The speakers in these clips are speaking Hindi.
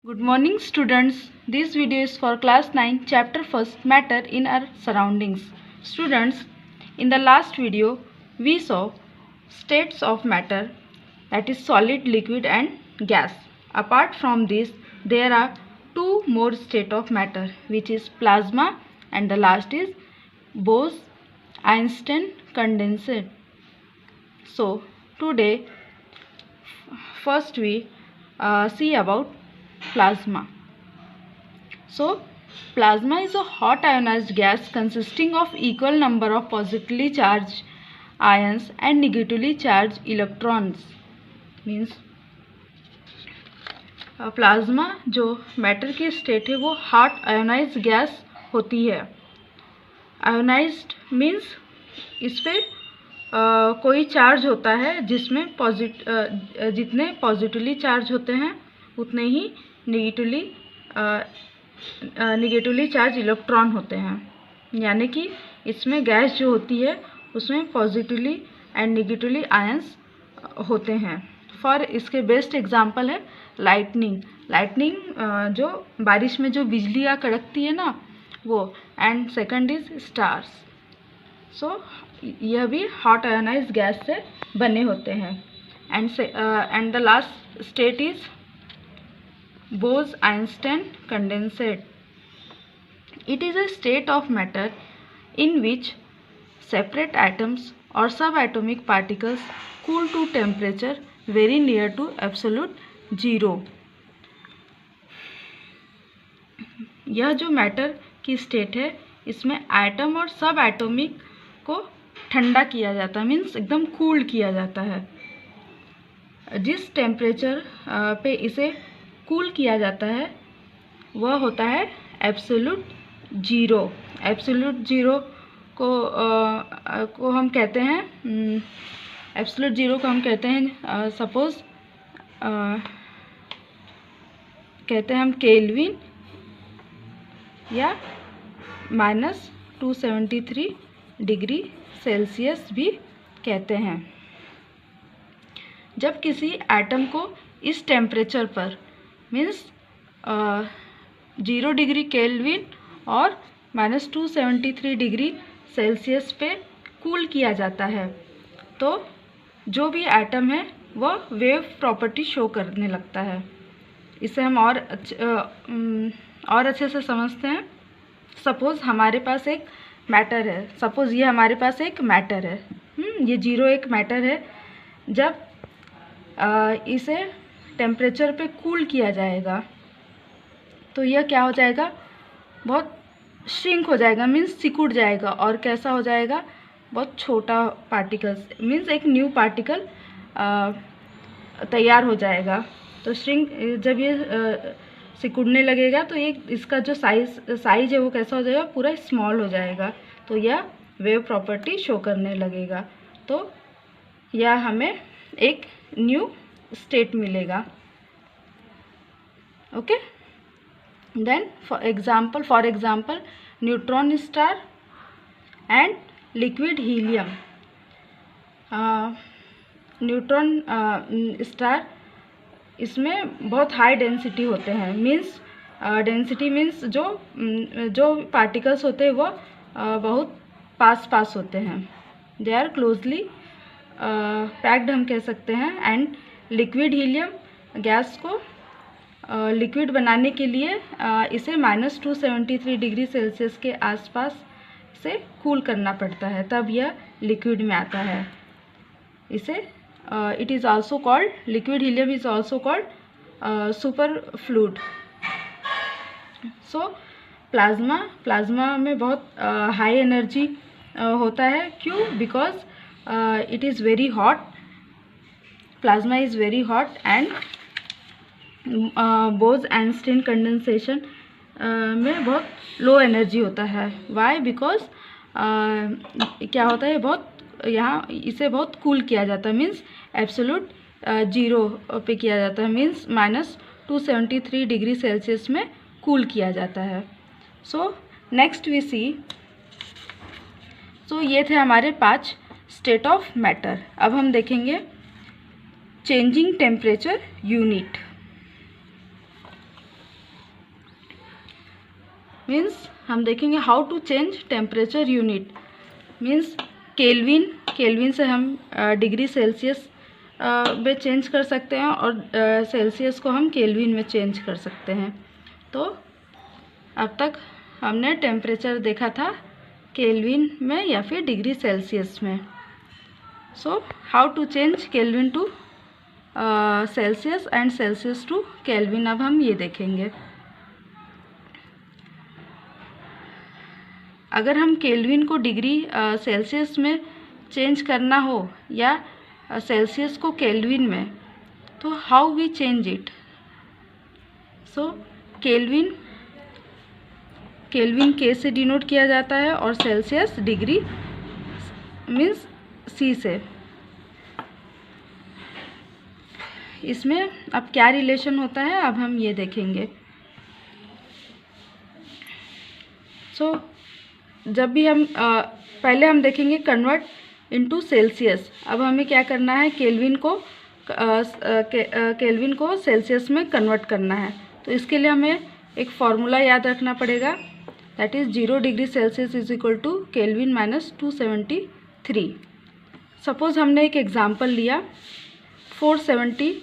Good morning students. This video is for class 9 chapter 1st matter in our surroundings. Students, in the last video we saw states of matter, that is solid, liquid and gas. Apart from this there are two more state of matter, which is plasma and the last is Bose-Einstein condensate. So today first we see about plasma. So plasma is a hot ionized gas consisting of equal number of positively charged ions and negatively charged electrons. Means plasma जो मैटर की स्टेट है वो हॉट आयोनाइज्ड गैस होती है. आयोनाइज्ड मीन्स इस पर कोई चार्ज होता है जिसमें जितने पॉजिटिवली चार्ज होते हैं उतने ही निगेटिवली चार्ज इलेक्ट्रॉन होते हैं. यानी कि इसमें गैस जो होती है उसमें पॉजिटिवली एंड निगेटिवली आयंस होते हैं. फॉर इसके बेस्ट एग्जांपल है लाइटनिंग. जो बारिश में जो बिजलियाँ कड़कती है ना वो. And second is stars. So यह भी हॉट आयोनाइज्ड गैस से बने होते हैं. And the last state is Bose-Einstein condensate. It is a state of matter in which separate atoms or subatomic particles cool to temperature very near to absolute zero. यह जो मैटर की स्टेट है इसमें एटम और सब एटॉमिक को ठंडा किया जाता है, मीन्स एकदम कूल किया जाता है. जिस टेम्परेचर पे इसे कूल किया जाता है वह होता है एब्सोल्यूट जीरो. एब्सोल्यूट जीरो को हम कहते हैं सपोज कहते हैं हम केल्विन या -273 डिग्री सेल्सियस भी कहते हैं. जब किसी एटम को इस टेम्परेचर पर मीन्स 0 डिग्री केल्विन और -273 डिग्री सेल्सियस पे कूल किया जाता है तो जो भी एटम है वह वेव प्रॉपर्टी शो करने लगता है. इसे हम और अच्छे से समझते हैं. सपोज़ हमारे पास एक मैटर है. सपोज़ ये हमारे पास एक मैटर है. ये 0 एक मैटर है. जब इसे टेम्परेचर पे कूल किया जाएगा तो यह क्या हो जाएगा, बहुत श्रिंक हो जाएगा, मीन्स सिकुड़ जाएगा. और कैसा हो जाएगा, बहुत छोटा पार्टिकल्स, मीन्स एक न्यू पार्टिकल तैयार हो जाएगा. तो श्रिंक जब ये सिकुड़ने लगेगा तो ये इसका जो साइज है वो कैसा हो जाएगा, पूरा स्मॉल हो जाएगा. तो यह वेव प्रॉपर्टी शो करने लगेगा. तो यह हमें एक न्यू स्टेट मिलेगा. Okay. Then for example neutron star and liquid helium. Neutron star इसमें बहुत हाई डेंसिटी होते हैं. मीन्स डेंसिटी मीन्स जो पार्टिकल्स होते हैं वो बहुत पास होते हैं. दे आर क्लोजली पैक्ड हम कह सकते हैं. एंड लिक्विड हीलियम गैस को लिक्विड बनाने के लिए इसे -273 डिग्री सेल्सियस के आसपास से कूल करना पड़ता है, तब यह लिक्विड में आता है. इसे it is also called, liquid helium is also called super fluid. So plasma में बहुत हाई एनर्जी होता है. क्यों? Because it is very hot. Plasma is very hot and Bose-Einstein condensation में बहुत लो एनर्जी होता है. वाई? बिकॉज क्या होता है, इसे बहुत कूल किया जाता है. मीन्स एब्सोल्यूट जीरो पे किया जाता है. मीन्स -273 डिग्री सेल्सियस में कूल किया जाता है. सो नेक्स्ट वी सी. सो ये थे हमारे 5 स्टेट ऑफ मैटर. अब हम देखेंगे चेंजिंग टेम्परेचर यूनिट. मीन्स हम देखेंगे how to change temperature unit, means kelvin से हम डिग्री सेल्सियस में चेंज कर सकते हैं और सेल्सियस को हम केल्विन में चेंज कर सकते हैं। तो अब तक हमने टेम्परेचर देखा था केल्विन में या फिर डिग्री सेल्सियस में। So how to change kelvin to Celsius and Celsius to kelvin, अब हम ये देखेंगे। अगर हम केल्विन को डिग्री सेल्सियस में चेंज करना हो या सेल्सियस को केल्विन में, तो how we change it. So kelvin के से डिनोट किया जाता है और सेल्सियस डिग्री मीन्स सी से। इसमें अब क्या रिलेशन होता है अब हम ये देखेंगे। सो जब भी हम पहले हम देखेंगे कन्वर्ट इनटू सेल्सियस। अब हमें क्या करना है, केल्विन को सेल्सियस में कन्वर्ट करना है। तो इसके लिए हमें एक फार्मूला याद रखना पड़ेगा, that is 0 degree Celsius is equal to kelvin minus 273। Suppose हमने एक एग्जांपल लिया 470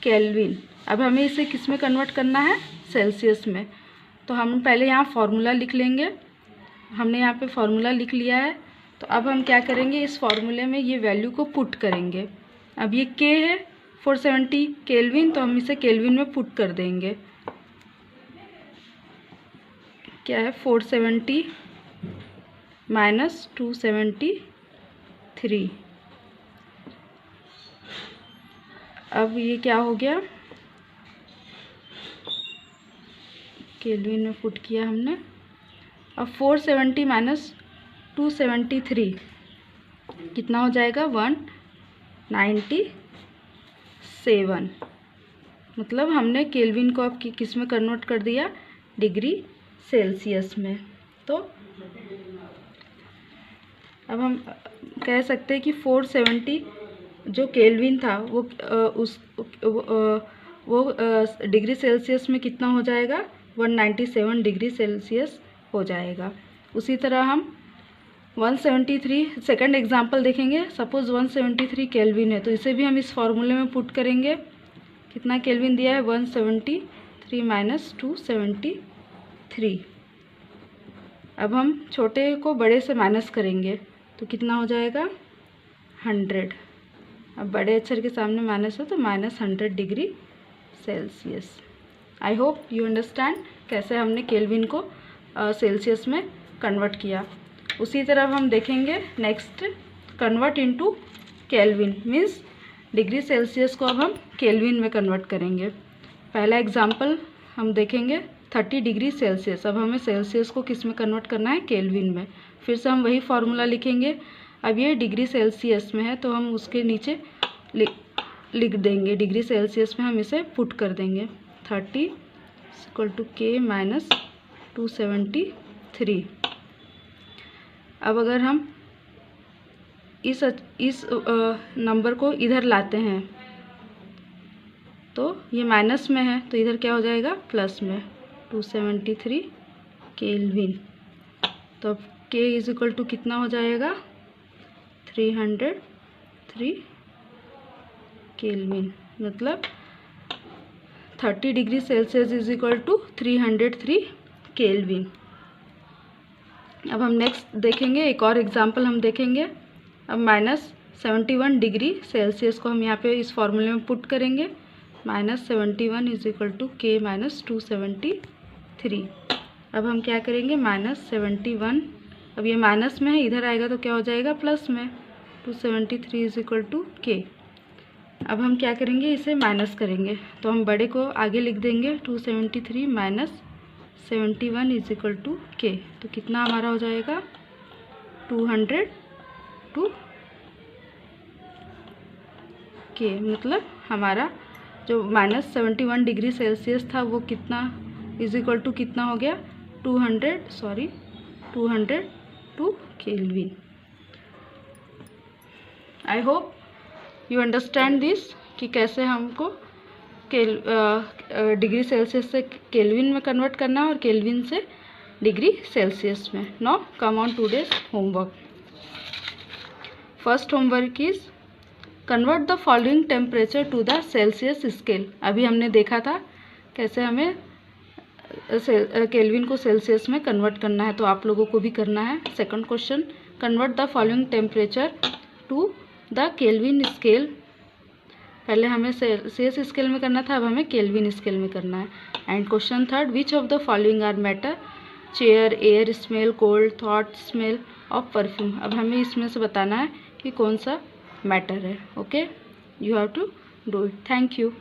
केल्विन। अब हमें इसे किस में कन्वर्ट करना है, सेल्सियस में। तो हम पहले यहाँ फार्मूला लिख लेंगे। हमने यहाँ पे फार्मूला लिख लिया है। तो अब हम क्या करेंगे, इस फार्मूले में ये वैल्यू को पुट करेंगे। अब ये के है 470 केल्विन, तो हम इसे केल्विन में पुट कर देंगे। क्या है 470 माइनस 273। अब ये क्या हो गया, केल्विन में पुट किया हमने। अब 470 माइनस 273 कितना हो जाएगा, 197। मतलब हमने केल्विन को अब किस में कन्वर्ट कर दिया, डिग्री सेल्सियस में। तो अब हम कह सकते हैं कि 470 जो केल्विन था वो डिग्री सेल्सियस में कितना हो जाएगा, 197 डिग्री सेल्सियस हो जाएगा। उसी तरह हम 173 सेकंड एग्जांपल देखेंगे। सपोज़ 173 केल्विन है, तो इसे भी हम इस फॉर्मूले में पुट करेंगे। कितना केल्विन दिया है, 173 माइनस 273। अब हम छोटे को बड़े से माइनस करेंगे तो कितना हो जाएगा, 100। अब बड़े अक्षर के सामने माइनस हो तो -100 degree Celsius. I hope you understand कैसे हमने केल्विन को सेल्सियस में कन्वर्ट किया। उसी तरह हम देखेंगे next, convert into kelvin, means degree Celsius को अब हम केल्विन में कन्वर्ट करेंगे। पहला एग्जांपल हम देखेंगे 30 डिग्री सेल्सियस। अब हमें सेल्सियस को किस में कन्वर्ट करना है, केल्विन में। फिर से हम वही फार्मूला लिखेंगे। अब ये डिग्री सेल्सियस में है तो हम उसके नीचे लिख देंगे, डिग्री सेल्सियस में हम इसे पुट कर देंगे। 30 इक्वल टू के माइनस 273। अब अगर हम इस नंबर को इधर लाते हैं तो ये माइनस में है, तो इधर क्या हो जाएगा, प्लस में 273 केल्विन। तो अब के इज इक्वल टू कितना हो जाएगा, 303 केल्विन। मतलब 30 degree Celsius is equal to 303 kelvin. अब हम नेक्स्ट देखेंगे, एक और एग्जांपल हम देखेंगे। अब -71 डिग्री सेल्सियस को हम यहाँ पे इस फॉर्मूले में पुट करेंगे। -71 इज इक्वल टू के माइनस 273। अब हम क्या करेंगे, -71, अब ये माइनस में है, इधर आएगा तो क्या हो जाएगा, प्लस में 273 इज इक्वल टू के। अब हम क्या करेंगे, इसे माइनस करेंगे। तो हम बड़े को आगे लिख देंगे, 273 माइनस 71 इज इक्वल टू के। तो कितना हमारा हो जाएगा, 202 के। मतलब हमारा जो -71 डिग्री सेल्सियस था वो कितना इज इक्वल टू कितना हो गया, 202 kelvin. I hope you understand this कि कैसे हमको डिग्री सेल्सियस से केल्विन में कन्वर्ट करना है और केल्विन से डिग्री सेल्सियस में। Now come on today's homework. First homework is convert the following temperature to the Celsius scale. अभी हमने देखा था कैसे हमें केल्विन को सेल्सियस में कन्वर्ट करना है, तो आप लोगों को भी करना है। Second question, convert the following temperature to the kelvin scale. पहले हमें सेल्सियस स्केल में करना था, अब हमें केल्विन स्केल में करना है। And question third, which of the following are matter, chair, air, smell, cold, thought, smell of perfume. अब हमें इसमें से बताना है कि कौन सा मैटर है। Okay, you have to do it. Thank you.